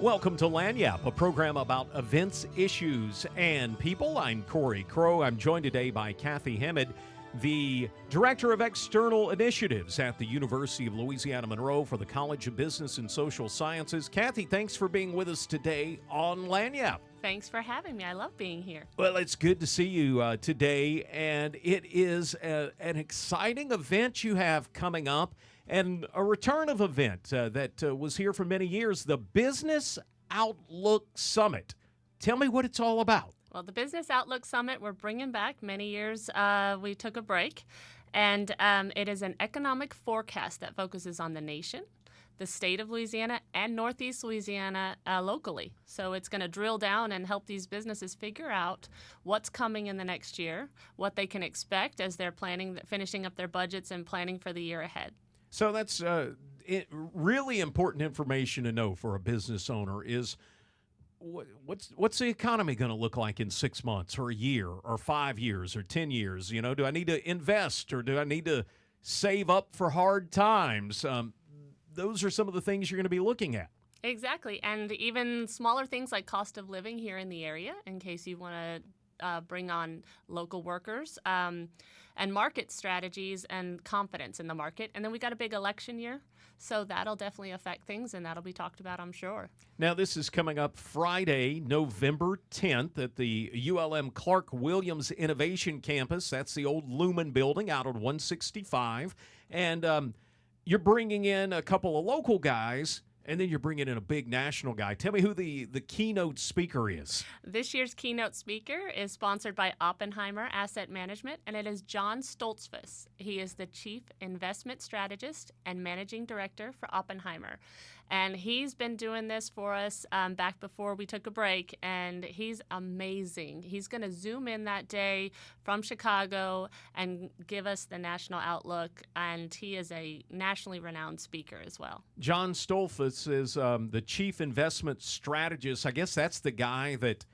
Welcome to Lagniappe, a program about events, issues, and people. I'm Corey Crow. I'm joined today by Kathy Hammond, the Director of External Initiatives at the University of Louisiana, Monroe for the College of Business and Social Sciences. Kathy, thanks for being with us today on Lagniappe. Thanks for having me. I love being here. Well, it's good to see you today, and it is an exciting event you have coming up, and a return of event that was here for many years, the Business Outlook Summit. Tell me what it's all about. Well, the Business Outlook Summit, we're bringing back. Many years we took a break, and it is an economic forecast that focuses on the nation, the state of Louisiana, and Northeast Louisiana locally. So it's going to drill down and help these businesses figure out what's coming in the next year, what they can expect as they're finishing up their budgets and planning for the year ahead. So that's really important information to know for a business owner is what's the economy going to look like in 6 months or a year or 5 years or 10 years? You know, do I need to invest or do I need to save up for hard times? Those are some of the things you're going to be looking at. Exactly. And even smaller things like cost of living here in the area, in case you want to bring on local workers, and market strategies and confidence in the market. And then we got a big election year, so that'll definitely affect things, and that'll be talked about, I'm sure. Now, this is coming up Friday, November 10th at the ULM Clarke Williams Innovation Campus. That's the old Lumen building out on 165. And you're bringing in a couple of local guys, and then you're bringing in a big national guy. Tell me who the keynote speaker is. This year's keynote speaker is sponsored by Oppenheimer Asset Management, and it is John Stotlzfus. He is the Chief Investment Strategist and Managing Director for Oppenheimer. And he's been doing this for us back before we took a break, and he's amazing. He's going to zoom in that day from Chicago and give us the national outlook, and he is a nationally renowned speaker as well. John Stotlzfus is the Chief Investment Strategist. I guess that's the guy that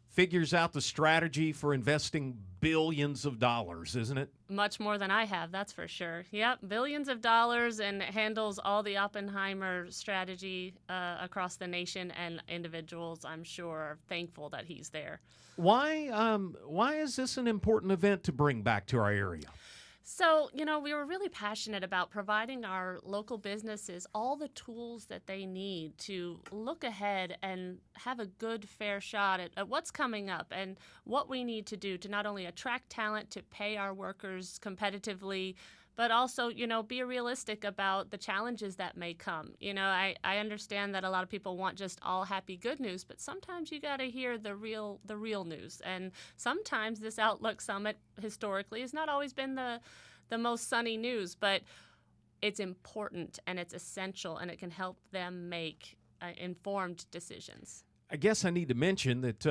figures out the strategy for investing billions of dollars, isn't it? Much more than I have, that's for sure. Yep, billions of dollars, and handles all the Oppenheimer strategy across the nation, and individuals, I'm sure, are thankful that he's there. Why is this an important event to bring back to our area? So, we were really passionate about providing our local businesses all the tools that they need to look ahead and have a good, fair shot at what's coming up and what we need to do to not only attract talent, to pay our workers competitively, but also, be realistic about the challenges that may come. I understand that a lot of people want just all happy, good news, but sometimes you got to hear the real news. And sometimes this Outlook Summit historically has not always been the most sunny news, but it's important and it's essential, and it can help them make informed decisions. I guess I need to mention that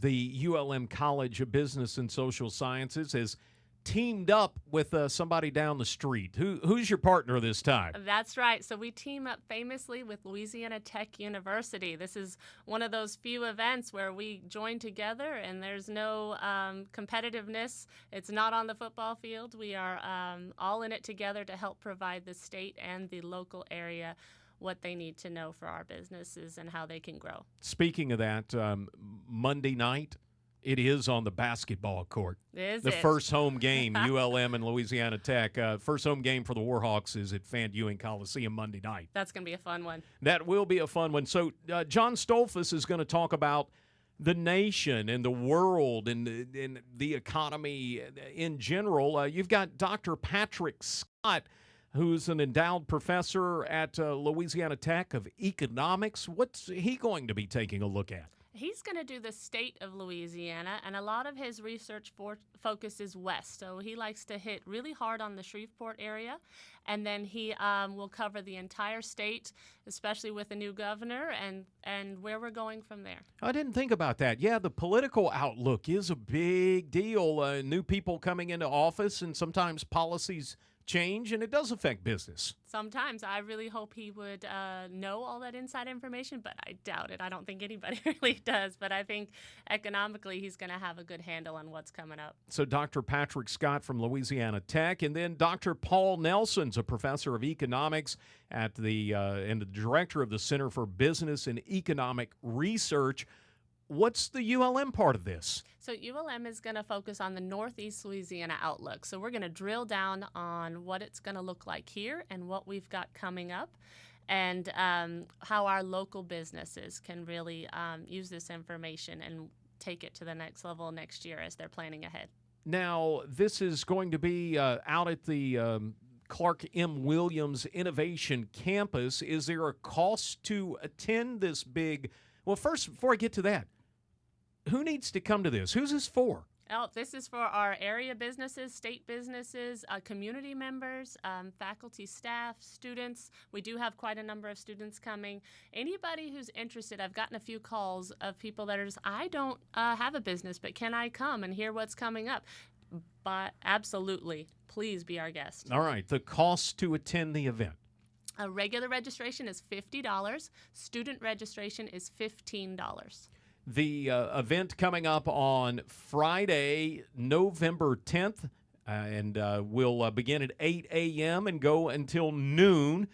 the ULM College of Business and Social Sciences has teamed up with somebody down the street. Who's your partner this time? That's right. So we team up famously with Louisiana Tech University. This is one of those few events where we join together and there's no competitiveness. It's not on the football field. We are all in it together to help provide the state and the local area what they need to know for our businesses and how they can grow. Speaking of that, Monday night, it is on the basketball court. First home game, ULM and Louisiana Tech. First home game for the Warhawks is at Van Ewing Coliseum Monday night. That's going to be a fun one. That will be a fun one. So John Stotlzfus is going to talk about the nation and the world and the economy in general. You've got Dr. Patrick Scott, who's an endowed professor at Louisiana Tech of economics. What's he going to be taking a look at? He's going to do the state of Louisiana, and a lot of his research focuses west. So he likes to hit really hard on the Shreveport area, and then he will cover the entire state, especially with the new governor, and where we're going from there. I didn't think about that. Yeah, the political outlook is a big deal. New people coming into office, and sometimes policies change, and it does affect business. Sometimes I really hope he would know all that inside information, but I doubt it. I don't think anybody really does. But I think economically he's going to have a good handle on what's coming up. So Dr. Patrick Scott from Louisiana Tech, and then Dr. Paul Nelson's a professor of economics at and the director of the Center for Business and Economic Research. What's the ULM part of this? So ULM is going to focus on the Northeast Louisiana outlook. So we're going to drill down on what it's going to look like here and what we've got coming up, and how our local businesses can really use this information and take it to the next level next year as they're planning ahead. Now, this is going to be out at the Clarke M. Williams Innovation Campus. Is there a cost to attend this big? Well, first, before I get to that, who needs to come to this? Who's this for? Oh, this is for our area businesses, state businesses, community members, faculty, staff, students. We do have quite a number of students coming. Anybody who's interested, I've gotten a few calls of people that are just, I don't have a business, but can I come and hear what's coming up? But absolutely, please be our guest. All right, the cost to attend the event. A regular registration is $50. Student registration is $15. The event coming up on Friday, November 10th, and will begin at 8 a.m. and go until noon.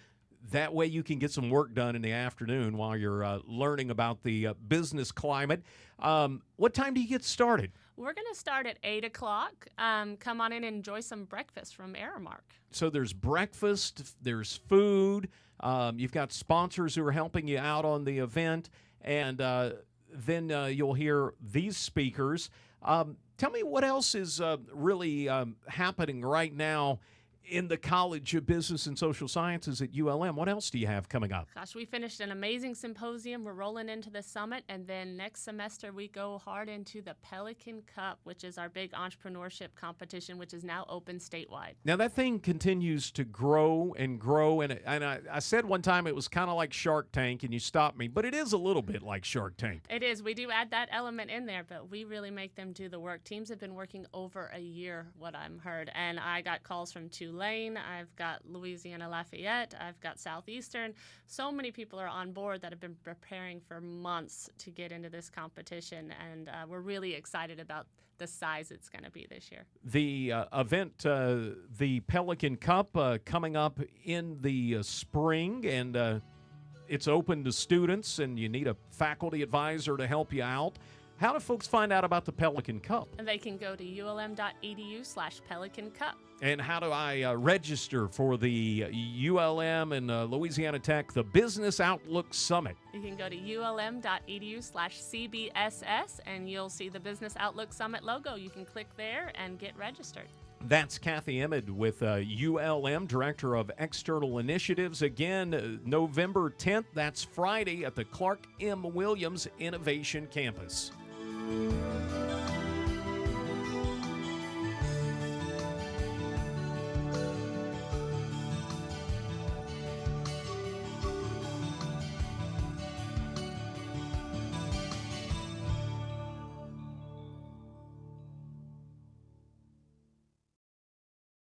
That way you can get some work done in the afternoon while you're learning about the business climate. What time do you get started? We're going to start at 8 o'clock. Come on in and enjoy some breakfast from Aramark. So there's breakfast, there's food, you've got sponsors who are helping you out on the event, and then you'll hear these speakers. Tell me what else is really happening right now in the College of Business and Social Sciences at ULM. What else do you have coming up? Gosh, we finished an amazing symposium. We're rolling into the summit, and then next semester we go hard into the Pelican Cup, which is our big entrepreneurship competition, which is now open statewide. Now, that thing continues to grow and grow, and I said one time it was kind of like Shark Tank, and you stopped me, but it is a little bit like Shark Tank. It is. We do add that element in there, but we really make them do the work. Teams have been working over a year, what I'm heard, and I got calls from Tulane. I've got Louisiana Lafayette. I've got Southeastern. So many people are on board that have been preparing for months to get into this competition, and we're really excited about the size it's going to be this year. The event, the Pelican Cup, coming up in the spring, and it's open to students, and you need a faculty advisor to help you out. How do folks find out about the Pelican Cup? And they can go to ulm.edu/Pelican Cup. And how do I register for the ULM and Louisiana Tech, the Business Outlook Summit? You can go to ulm.edu/CBSS, and you'll see the Business Outlook Summit logo. You can click there and get registered. That's Kathy Emmett with ULM, Director of External Initiatives. Again, November 10th, that's Friday at the Clarke M. Williams Innovation Campus.